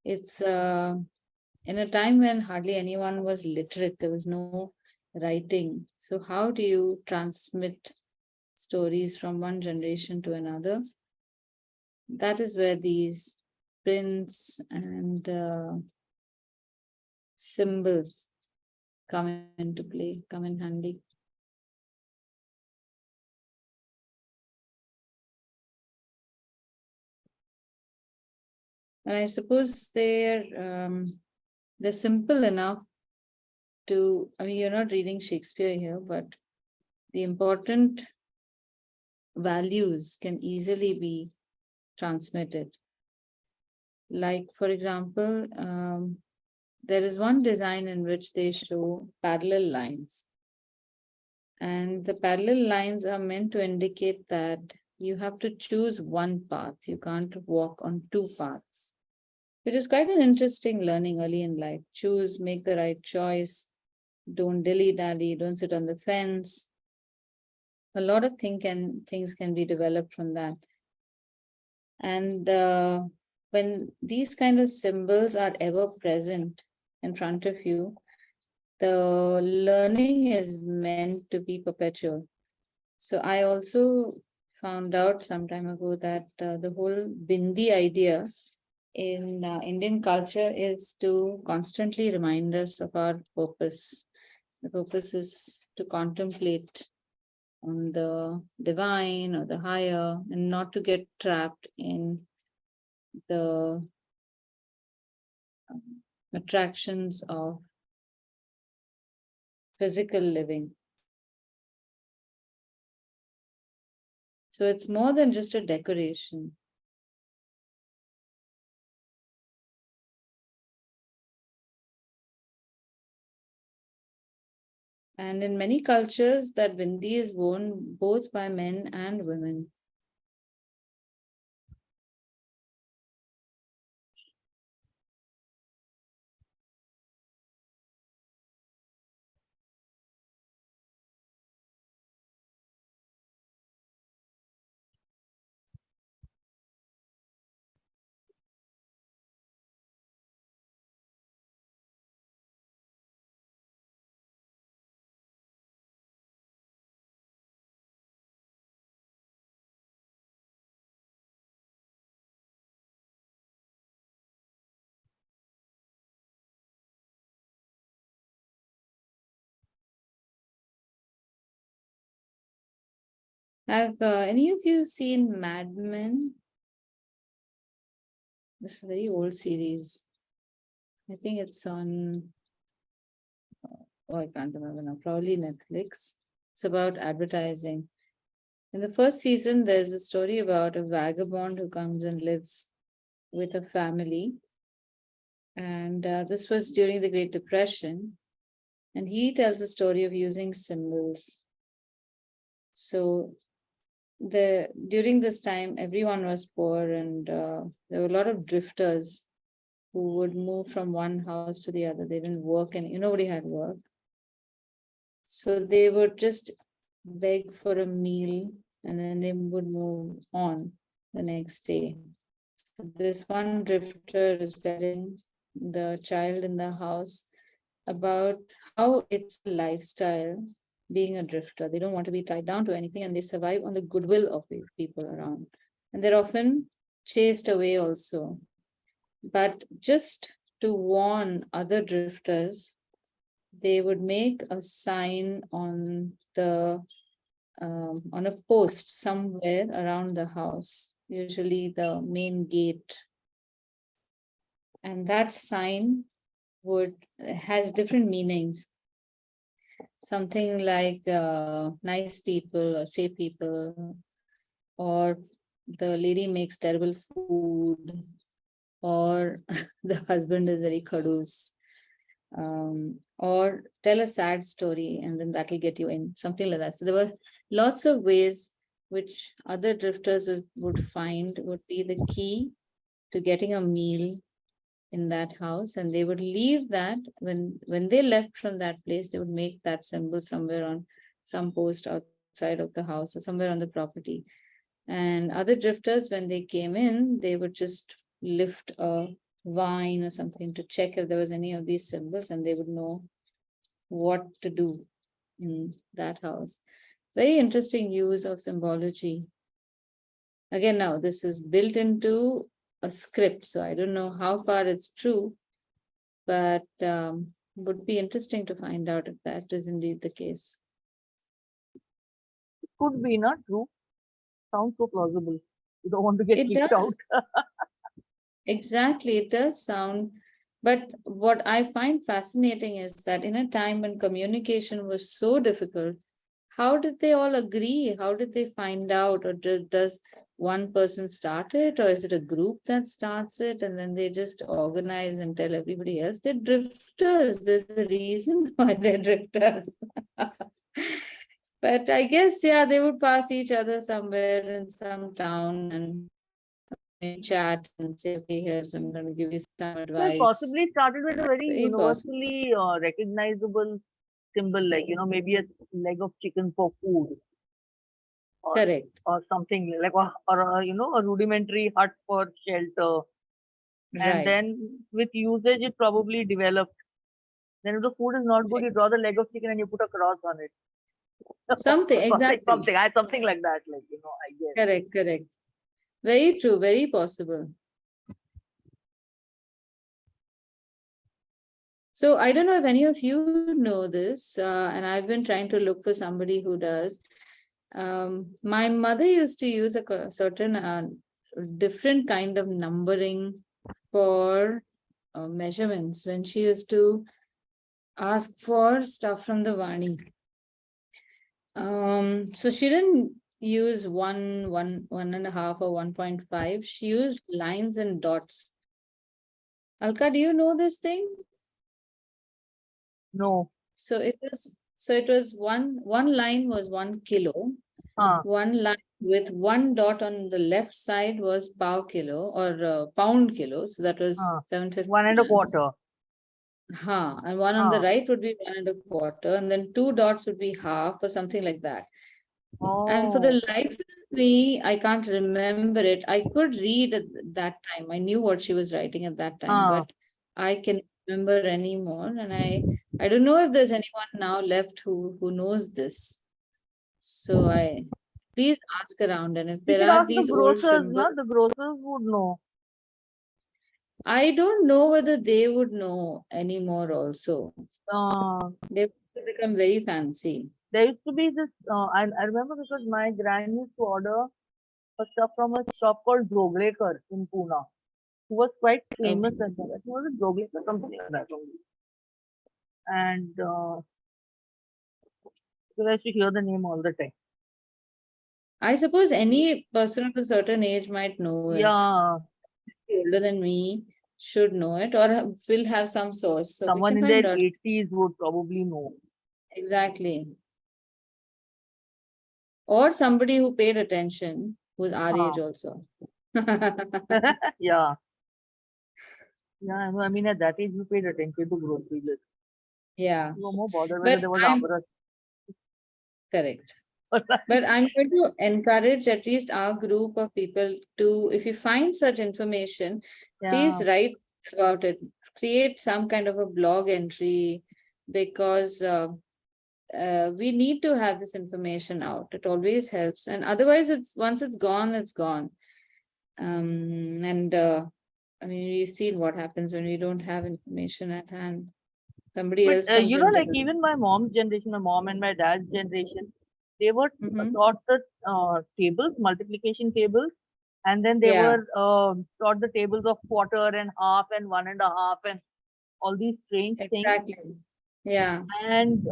it's in a time when hardly anyone was literate, there was no writing. So how do you transmit stories from one generation to another? That is where these prints and symbols come into play, come in handy. And I suppose they're simple enough to, I mean, you're not reading Shakespeare here, but the important values can easily be transmitted. Like, for example, there is one design in which they show parallel lines. And the parallel lines are meant to indicate that you have to choose one path. You can't walk on two paths. It is quite an interesting learning early in life. Choose, make the right choice. Don't dilly-dally, don't sit on the fence. a lot of things can be developed from that. And when these kind of symbols are ever present in front of you, the learning is meant to be perpetual. So I also found out some time ago that the whole bindi idea in Indian culture is to constantly remind us of our purpose. The purpose is to contemplate on the divine or the higher and not to get trapped in the attractions of physical living. So it's more than just a decoration. And in many cultures, that bindi is worn both by men and women. Have any of you seen Mad Men? This is a very old series. I think it's on, oh, I can't remember now, probably Netflix. It's about advertising. In the first season, there's a story about a vagabond who comes and lives with a family. And this was during the Great Depression. And he tells a story of using symbols. So during this time, everyone was poor, and there were a lot of drifters who would move from one house to the other. They didn't work, and nobody had work. So they would just beg for a meal, and then they would move on the next day. So this one drifter is telling the child in the house about how it's a lifestyle being a drifter. They don't want to be tied down to anything, and they survive on the goodwill of the people around. And they're often chased away also. But just to warn other drifters, they would make a sign on a post somewhere around the house, usually the main gate. And that sign has different meanings. Something like nice people or safe people, or the lady makes terrible food, or the husband is very khadus, or tell a sad story and then that'll get you in, something like that. So there were lots of ways which other drifters would find would be the key to getting a meal in that house, and they would leave that when they left from that place, they would make that symbol somewhere on some post outside of the house or somewhere on the property. And other drifters, when they came in, they would just lift a vine or something to check if there was any of these symbols, and they would know what to do in that house. Very interesting use of symbology. Again, now this is built into a script, so I don't know how far it's true, but would be interesting to find out if that is indeed the case. Could be not true. Sounds so plausible. You don't want to get It kicked out. does. Exactly, it does sound. But what I find fascinating is that in a time when communication was so difficult, how did they all agree? How did they find out? Or does one person start it? Or is it a group that starts it and then they just organize and tell everybody else? They're drifters. There's a reason why they're drifters. But I guess, yeah, they would pass each other somewhere in some town and chat and say, okay, here's, I'm going to give you some So it advice. possibly started with a very Very possible. universally recognizable symbol, like, maybe a leg of chicken for food. Correct. or something like, a rudimentary hut for shelter. And Right. then with usage, it probably developed. Then if the food is not good, you draw the leg of chicken and you put a cross on it. Something, exactly. Something like that, like, I guess. Correct, correct. Very true, very possible. So I don't know if any of you know this, and I've been trying to look for somebody who does. My mother used to use a certain different kind of numbering for measurements when she used to ask for stuff from the Vani. So she didn't use one and a half or 1.5. She used lines and dots. Alka, do you know this thing? No. So it was one line was 1 kilo. Huh. One line with one dot on the left side was kilo or pound kilo. So that was Huh. 750 1 and a grams. quarter. And one on the right would be 1 and a quarter, and then 2 dots would be half or something like that. And for Oh. the life of me, I can't remember it. I could read at that time. I knew what she was writing at that time, but I can remember anymore. And I don't know if there's anyone now left who knows this. So please ask around, and if You there could are ask the these old grocers, no? symbols, The grocers would know. I don't know whether they would know anymore also. They've become very fancy. There used to be this, I remember because my gran used to order a stuff from a shop called Joglekar in Pune, who was quite famous at that. I think it was a Joglekar, something like that only. And because I used to hear the name all the time. I suppose any person of a certain age might know it. Yeah, Older than me should know it or will have some source. So we someone can in their find out. 80s would probably know. Exactly. Or somebody who paid attention, who's our age also. Yeah. Yeah, I know. I mean, at that age, we paid attention to grocery list. Yeah. We were more bothered whether But there was I'm Amrut. correct. But I'm going to encourage at least our group of people to, if you find such information, please Yeah. write about it. Create some kind of a blog entry, because we need to have this information out. It always helps. And otherwise, once it's gone, it's gone. I mean, we've seen what happens when we don't have information at hand. Somebody But else comes and like tells. even my mom's generation, my mom and my dad's generation, they were Mhm. taught the tables, multiplication tables, and then they Yeah. were taught the tables of quarter and half and 1.5 and all these strange things. Exactly. Yeah. And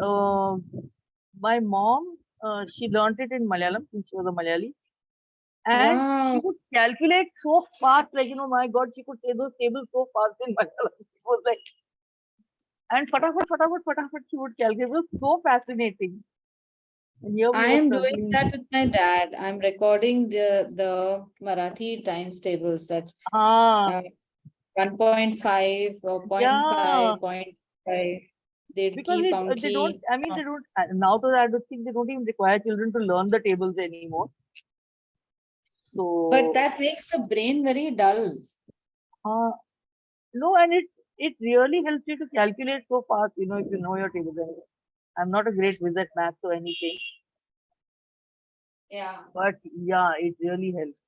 my mom, she learnt it in Malayalam since she was a Malayali, and she Wow. could calculate so fast, like, my God, she could say those tables so fast in Malayalam. It was like, and fatafat, she would calculate. It was so fascinating. And here we I were am doing struggling. that with my dad. I'm recording the Marathi times tables. That's Ah, 1.5 or 0.5, yeah, 0.5. They'd because keep they don't, Anki. I mean, they don't, now to I don't think they don't even require children to learn the tables anymore. But So, that makes the brain very dull. no, and it really helps you to calculate so fast, if you know your tables. And I'm not a great whiz at maths or anything, Yeah. but yeah, it really helps.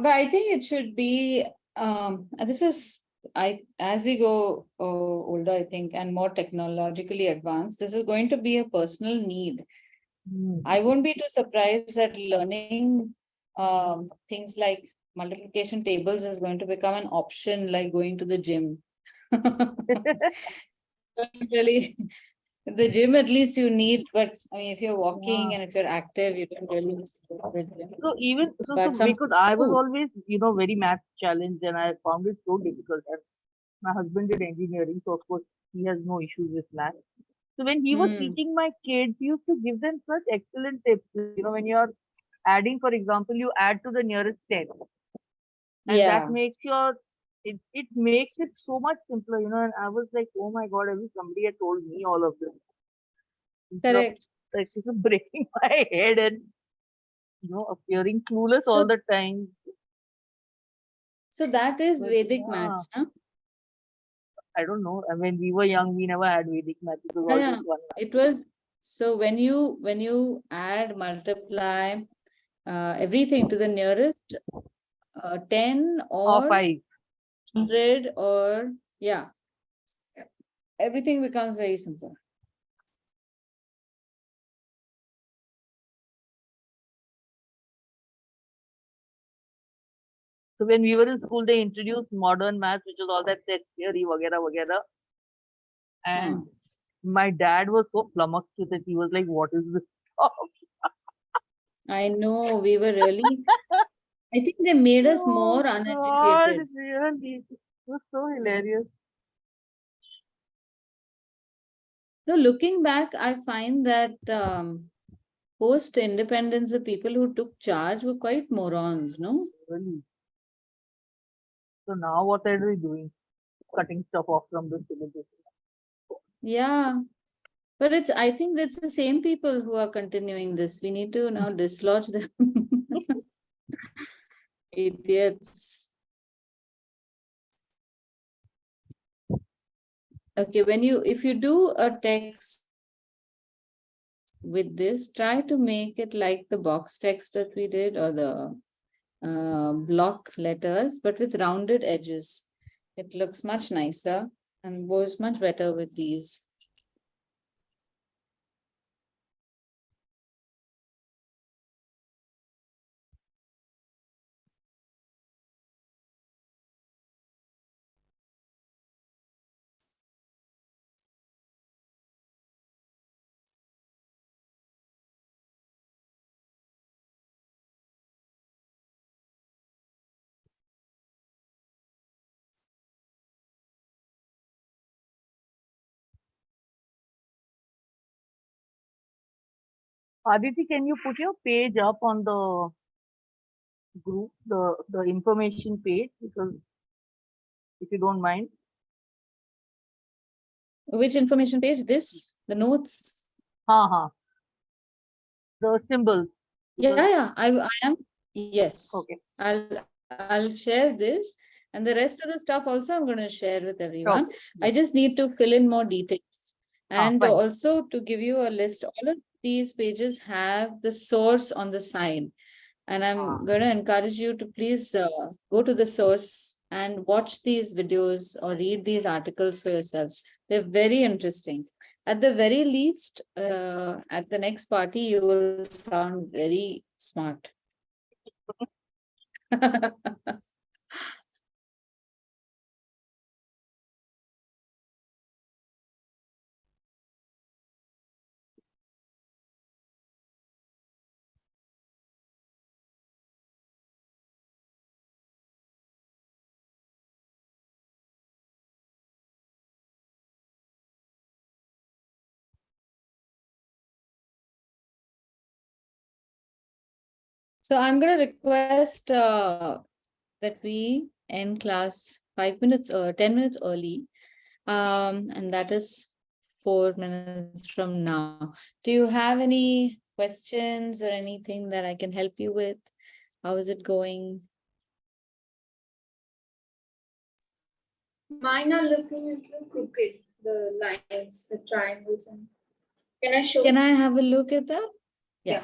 But I think it should be, this is, as we grow older, I think, and more technologically advanced, this is going to be a personal need. I won't be too surprised that learning things like multiplication tables is going to become an option, like going to the gym. Really, the gym at least you need, but I mean, if you're walking Yeah. and if you're active, you don't really need to go to the gym. So even so But some I was do. always, very math challenged, and I found it so difficult. And my husband did engineering, so of course he has no issues with math. So when he was Hmm, teaching my kids, he used to give them such excellent tips. When you're adding, for example, you add to the nearest 10, and that yeah, makes it makes it so much simpler. And I was like, oh my God, I wish somebody had told me all of this instead of correct. like this is breaking my head and appearing clueless all So, the time. so that is But Vedic yeah, maths, huh? I don't know. I mean, we were young, we never had Vedic math. It was Yeah, all yeah. just one It was, so when you add, multiply, everything to the nearest 10 or or five. 100 or, yeah, everything becomes very simple. So when we were in school, they introduced modern maths, which was all that set theory, vagera, vagera. And my dad was so flummoxed with it. He was like, "What is this stuff?" I know, we were really, I think they made us Oh more God, uneducated. really, it was so hilarious. No, looking back, I find that post-independence, the people who took charge were quite morons, no? Really. So now what are we doing? Cutting stuff off from the syllabus. Yeah, but I think it's the same people who are continuing this. We need to now dislodge them. Idiots. Okay, if you do a text with this, try to make it like the box text that we did, or the block letters, but with rounded edges. It looks much nicer and goes much better with these. Aditi, can you put your page up on the group, the information page, because if you don't mind. Which information page? This? The notes? Ha. The symbols. Yeah, I am. Yes. Okay. I'll share this, and the rest of the stuff also I'm going to share with everyone. Okay. I just need to fill in more details. And Fine. also to give you a list, all of these pages have the source on the side. And I'm going to encourage you to please go to the source and watch these videos or read these articles for yourselves. They're very interesting. At the very least, at the next party, you will sound very smart. So I'm going to request that we end class 5 minutes or 10 minutes early. And that is 4 minutes from now. Do you have any questions or anything that I can help you with? How is it going? Mine are looking a little crooked, the lines, the triangles. And can I show? Can I have a look at that? Yeah.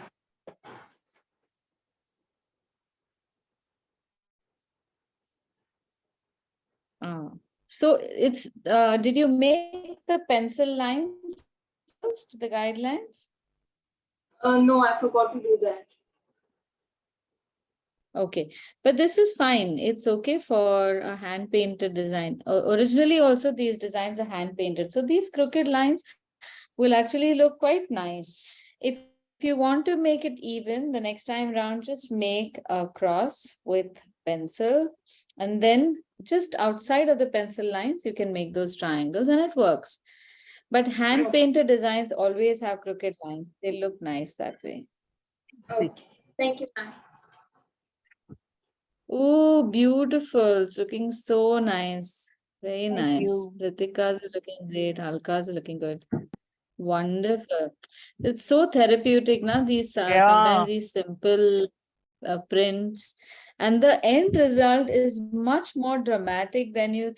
So it's, did you make the pencil lines first, the guidelines? No, I forgot to do that. Okay, but this is fine. It's okay for a hand painted design. Originally also these designs are hand painted. So these crooked lines will actually look quite nice. If you want to make it even, the next time round, just make a cross with pencil, and then just outside of the pencil lines, you can make those triangles and it works. But hand painted designs always have crooked lines. They look nice that way. Okay. Thank you, ma'am. Oh, beautiful. It's looking so nice. Very Thank nice. you. Ritika's are looking great. Alka's are looking good. Wonderful. It's so therapeutic, now these Yeah. sometimes these simple prints, and the end result is much more dramatic than you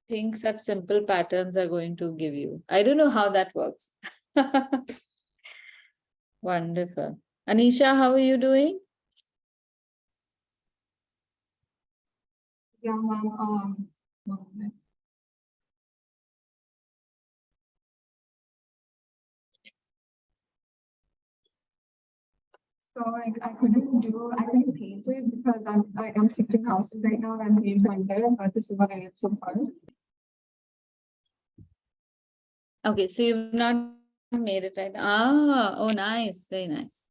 think such simple patterns are going to give you. I don't know how that works. Wonderful. Anisha, how are you doing? Yeah, ma'am, one minute. So I couldn't paint it because I'm shifting houses right now and I'm paint under, but this is what I did so far. Okay, so you've not made it right. Ah, oh, nice, very nice.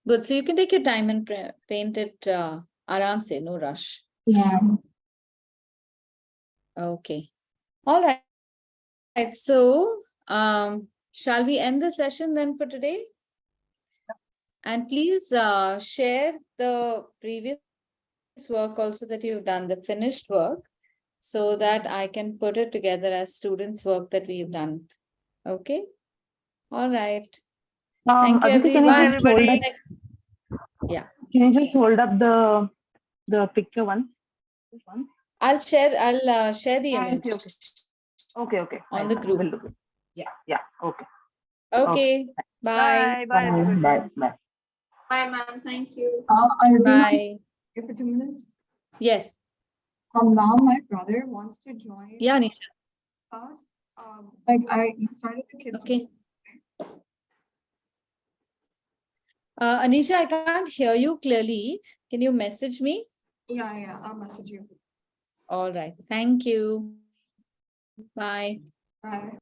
Good. So you can take your time and paint it aram se, no rush. Yeah. Okay. All right. So, shall we end the session then for today? And please share the previous work also that you've done, the finished work, so that I can put it together as students' work that we've done. Okay. All right. Thank you, Aditi, can you everyone. just hold up? Yeah. Can you just hold up the picture one? This one? I'll share the image Okay, okay. Okay. on Fine, the fine. group. We'll do it. Yeah. Okay. Okay. Bye. Bye. Bye. everybody. Bye. Bye, ma'am. Thank you. I'll do my Bye. for 2 minutes. Yes. Now my brother wants to join Yeah, Nisha. us. Like I started the kids. Okay. Anisha, I can't hear you clearly. Can you message me? Yeah, I'll message you. All right. Thank you. Bye. Bye.